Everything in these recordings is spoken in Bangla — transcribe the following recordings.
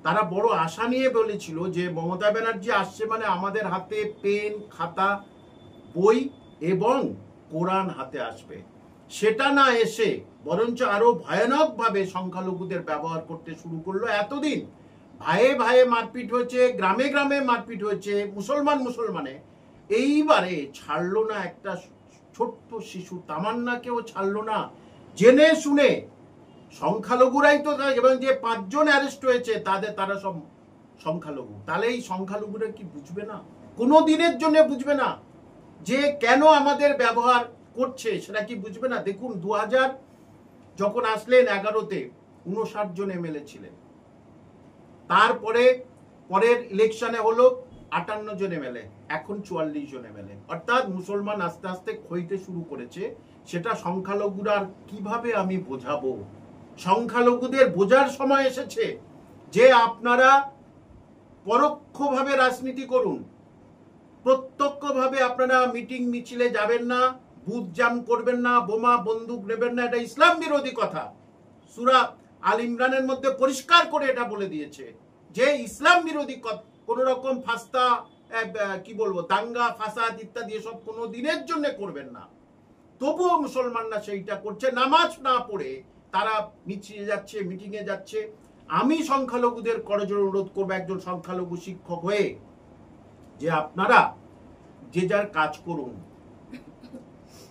তারা বড় আশা নিয়ে বলেছিল যে মমতা ব্যানার্জি আসছে মানে আমাদের হাতে পেন, খাতা, বই এবং কোরআন হাতে আসবে। সেটা না এসে বরঞ্চ আরো ভয়ানকভাবে সংখ্যালঘুদের ব্যবহার করতে শুরু করলো। এতদিন ভাইয়ে ভাইয়ে মারপিট হয়েছে, গ্রামে গ্রামে মারপিট হয়েছে, মুসলমানে। এইবারে ছাড়লো না একটা ছোট্ট শিশু তামান্নাকেও ছাড়লো না, জেনে শুনে। সংখ্যালঘুরাই তো, এবং যে 5 জন অ্যারেস্ট হয়েছে তারা সব সংখ্যালঘু। তাহলে এই সংখ্যালঘুরা কি বুঝবে না? কোনো দিনের জন্য বুঝবে না যে কেন আমাদের ব্যবহার করছে? সেটা কি বুঝবে না? দেখুন 2000 যখন আসলেন 11তে 59 জন এমএলএ ছিলেন, তারপরে পরের ইলেকশনে হলো 58 জন এমএলএ, এখন 44 জন এমএলএ। অর্থাৎ মুসলমান আস্তে আস্তে ক্ষয়তে শুরু করেছে। সেটা সংখ্যালঘুরা কিভাবে আমি বোঝাবো? সংখ্যালঘুদের বোঝার সময় এসেছে যে আপনারা পরোক্ষভাবে রাজনীতি করুন, প্রত্যক্ষভাবে আপনারা মিটিং মিছিলে যাবেন না, বুথ জাম করবেন না, বোমা বন্দুক নেবেন না। এটা ইসলাম বিরোধী কথা। সূরা আল ইমরানের মধ্যে পরিষ্কার করে এটা বলে দিয়েছে যে ইসলাম বিরোধী কোন রকম ফাস্তা, কি বলবো, দাঙ্গা ফাসাদ ইত্যাদি এসব কোনো দিনের জন্য করবেন না। তবুও মুসলমানরা সেইটা করছে। নামাজ না পড়ে তারা মিছিলে যাচ্ছে, মিটিংয়ে যাচ্ছে। আমি সংখ্যালঘুদের করজোড়ে অনুরোধ করবো, একজন সংখ্যালঘু শিক্ষক হয়ে, যে আপনারা যে যার কাজ করুন,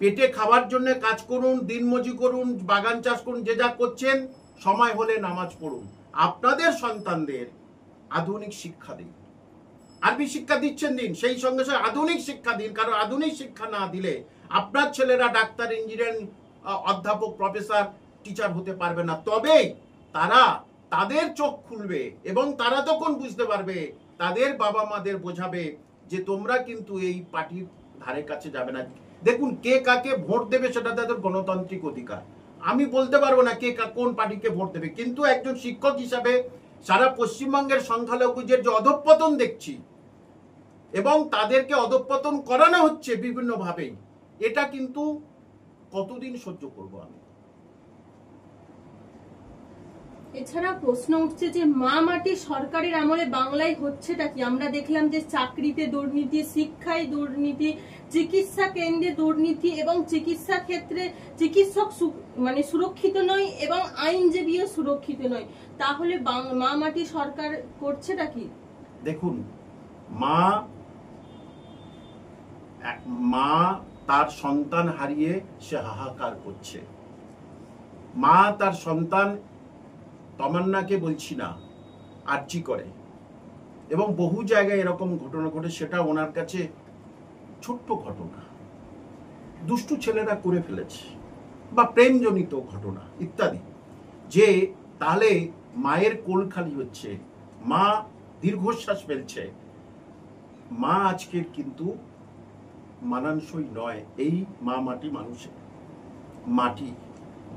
পেটে খাওয়ার জন্য কাজ করুন, দিনমজুরি করুন, বাগান চাষ করুন, যে যা করছেন, সময় হলে নামাজ পড়ুন। আপনাদের সন্তানদের আধুনিক শিক্ষা দিন। আরবি শিক্ষা দিচ্ছেন দিন, সেই সঙ্গে সঙ্গে আধুনিক শিক্ষা দিন। কারণ আধুনিক শিক্ষা না দিলে আপনার ছেলেরা ডাক্তার, ইঞ্জিনিয়ার, অধ্যাপক, প্রফেসর, টিচার হতে পারবে না। তবেই তারা তাদের চোখ খুলবে এবং তারা তখন বুঝতে পারবে, তাদের বাবা মাদের বোঝাবে যে তোমরা কিন্তু এই পার্টির ধারে কাছে যাবে না। দেখুন, কে কাকে ভোট দেবে সেটা তাদের গণতান্ত্রিক অধিকার। আমি বলতে পারবো না কে কোন পার্টিকে ভোট দেবে, কিন্তু একজন শিক্ষক হিসাবে সারা পশ্চিমবঙ্গের সংখ্যালঘুদের যে অধঃপতন দেখছি এবং তাদেরকে অধঃপতন করানো হচ্ছে বিভিন্নভাবেই, এটা কিন্তু কতদিন সহ্য করব আমি? এছাড়া প্রশ্ন উঠছে যে মা মাটি সরকারের আমলে বাংলায় হচ্ছেটা কি? আমরা দেখলাম যে চাকরিতে দুর্নীতি, শিক্ষায় দুর্নীতি, চিকিৎসা কেন্দ্রে দুর্নীতি এবং চিকিৎসা ক্ষেত্রে চিকিৎসক মানে সুরক্ষিত নয় এবং আইনজীবীও সুরক্ষিত নয়। তাহলে মা মাটি সরকার করছেটা কি? দেখুন, মা তার সন্তান হারিয়ে সে হাহাকার করছে। মা তার সন্তান, তমান্নাকে বলছি না, আর্জি করে, এবং বহু জায়গায় এরকম ঘটনা ঘটে। সেটা ওনার কাছে ছোট্ট ঘটনা, দুষ্টু ছেলেরা করে ফেলেছে, বা প্রেমজনিত ঘটনা ইত্যাদি। যে তাহলে মায়ের কোল খালি হচ্ছে, মা দীর্ঘশ্বাস ফেলছে। মা আজকের কিন্তু মানানসই নয়। এই মা মাটি মানুষের মাটি,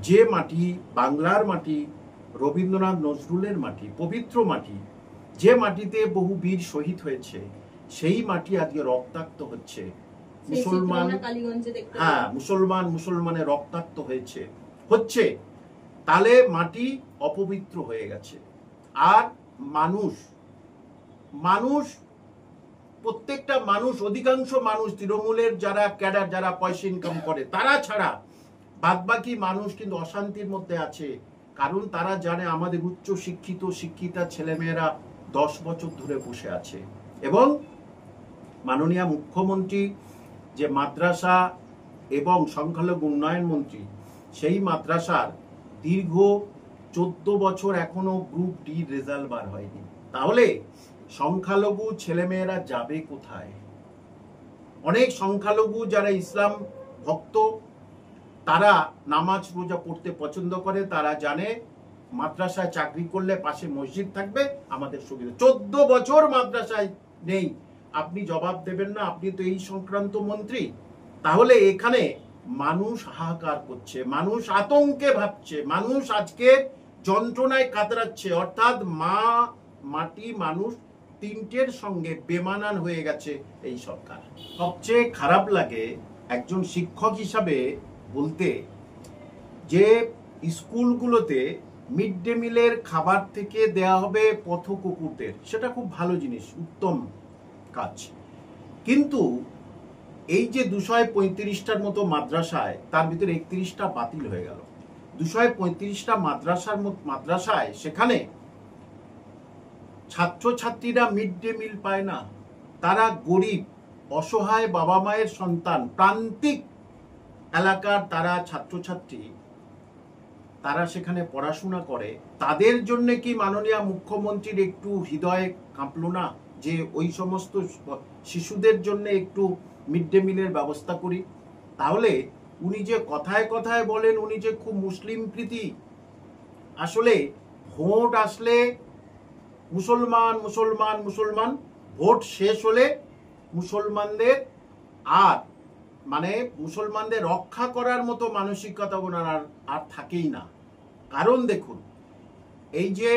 যে মাটি বাংলার মাটি, রবীন্দ্রনাথ নজরুলের মাটি, পবিত্র মাটি, যে মাটিতে বহু বীর শহীদ হয়েছে, সেই মাটি আজকে রক্তাক্ত হচ্ছে। মুসলমানে রক্তাক্ত হচ্ছে। তাহলে মাটি অপবিত্র হয়ে গেছে। আর মানুষ প্রত্যেকটা মানুষ, অধিকাংশ মানুষ, তৃণমূলের যারা ক্যাডার, যারা পয়সা ইনকাম করে, তারা ছাড়া বাদবাকি মানুষ কিন্তু অশান্তির মধ্যে আছে। কারণ তারা জানে আমাদের উচ্চ শিক্ষিতা ছেলেমেয়েরা 10 বছর ধরে বসে আছে। এবং মাননীয় মুখ্যমন্ত্রী যে মাদ্রাসা এবং সংখ্যালঘু উন্নয়ন মন্ত্রী, সেই মাদ্রাসার দীর্ঘ 14 বছর এখনো গ্রুপ ডি রেজাল্ট বার হয়নি। তাহলে সংখ্যালঘু ছেলেমেয়েরা যাবে কোথায়? অনেক সংখ্যালঘু যারা ইসলাম ভক্ত, তারা নামাজ রোজা পড়তে পছন্দ করে। তারা জানে মাদ্রাসায় চাকরি করলে পাশে মসজিদ থাকবে, আমাদের সুবিধা। 14 বছর মাদ্রাসায় নেই, আপনি জবাব দেবেন না? আপনি তো এই সংক্রান্ত মন্ত্রী। তাহলে এখানে মানুষ হাহাকার করছে, মানুষ আতঙ্কে ভাবছে, মানুষ আজকে যন্ত্রণায় কাতরাচ্ছে। অর্থাৎ মা মাটি মানুষ তিনটের সঙ্গে বেমানান হয়ে গেছে এই সরকার। সবচেয়ে খারাপ লাগে একজন শিক্ষক হিসাবে বলতে, যে স্কুলগুলোতে মিড ডে মিলের খাবার থেকে দেয়া হবে পথ কুকুরদের, সেটা খুব ভালো জিনিস, উত্তম কাজ। কিন্তু এই যে 235টার মতো মাদ্রাসায়, তার ভিতরে 31টা বাতিল হয়ে গেল। 235টা মাদ্রাসায় সেখানে ছাত্রছাত্রীরা মিড ডে মিল পায় না। তারা গরিব অসহায় বাবা মায়ের সন্তান, প্রান্তিক এলাকার তারা ছাত্রছাত্রী, তারা সেখানে পড়াশোনা করে। তাদের জন্য কি মাননীয় মুখ্যমন্ত্রীর একটু হৃদয় কাঁপলো না যে ওই সমস্ত শিশুদের জন্য একটু মিড ডে মিলের ব্যবস্থা করি? তাহলে উনি যে কথায় কথায় বলেন উনি যে খুব মুসলিম প্রীতি, আসলে ভোট আসলে মুসলমান মুসলমান মুসলমান, ভোট শেষ হলে মুসলমানদের আর মুসলমানদের রক্ষা করার মতো মানসিকতা ওনার আর থাকেই না। কারণ দেখুন, এই যে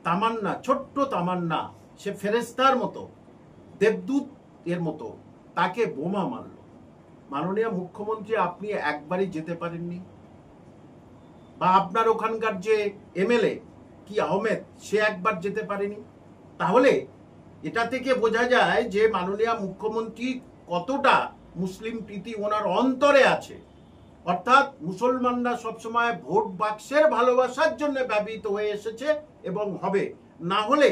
তামান্না, ছোট্ট তামান্না, সে ফেরেস্তার মতো, দেবদূত এর মতো, তাকে বোমা মারল। মাননীয় মুখ্যমন্ত্রী, আপনি একবারই যেতে পারেননি? বা আপনার ওখানকার যে এমএলএ কি আহমেদ, সে একবার যেতে পারেনি? তাহলে এটা থেকে বোঝা যায় যে মাননীয় মুখ্যমন্ত্রী কতটা মুসলিম প্রীতি ওনার অন্তরে আছে। অর্থাৎ মুসলমানরা সবসময় ভোট বাক্সের ভালোবাসার জন্য ব্যবহৃত হয়ে এসেছে এবং হবে। না হলে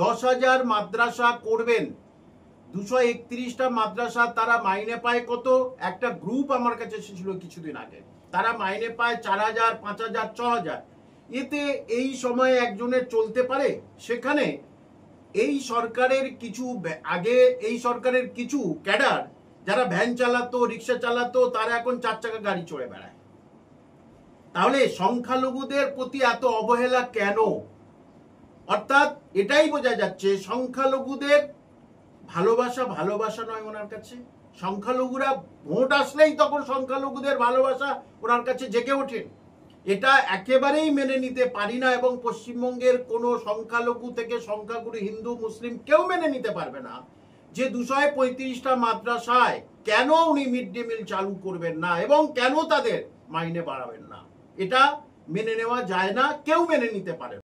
10,000 মাদ্রাসা করবেন, 231টা মাদ্রাসা, তারা মাইনে পায় কত? একটা গ্রুপ আমার কাছে এসেছিল কিছুদিন আগে, তারা মাইনে পায় 4,000, 5,000, 6,000। এতে এই সময়ে একজনের চলতে পারে? সেখানে এই সরকারের কিছু ক্যাডার যারা ভ্যান চালাতো, রিক্সা চালাতো, তারা এখন 4 চাকা গাড়ি চড়ে বেড়ায়। তাহলে সংখ্যালঘুদের প্রতি এত অবহেলা কেন? অর্থাৎ এটাই বোঝা যাচ্ছে সংখ্যালঘুদের ভালোবাসা নয় ওনার কাছে। সংখ্যালঘুরা ভোট আসলেই তখন সংখ্যালঘুদের ভালোবাসা ওনার কাছে জেগে ওঠে। এটা একেবারেই মেনে নিতে পারি না, এবং পশ্চিমবঙ্গের কোনো সংখ্যালঘু থেকে সংখ্যাগুরু হিন্দু মুসলিম কেউ মেনে নিতে পারবে না যে 235টা মাদ্রাসায় কেন উনি মিড ডে মিল চালু করবেন না এবং কেন তাদের মাইনে বাড়াবেন না। এটা মেনে নেওয়া যায় না, কেউ মেনে নিতে পারে না।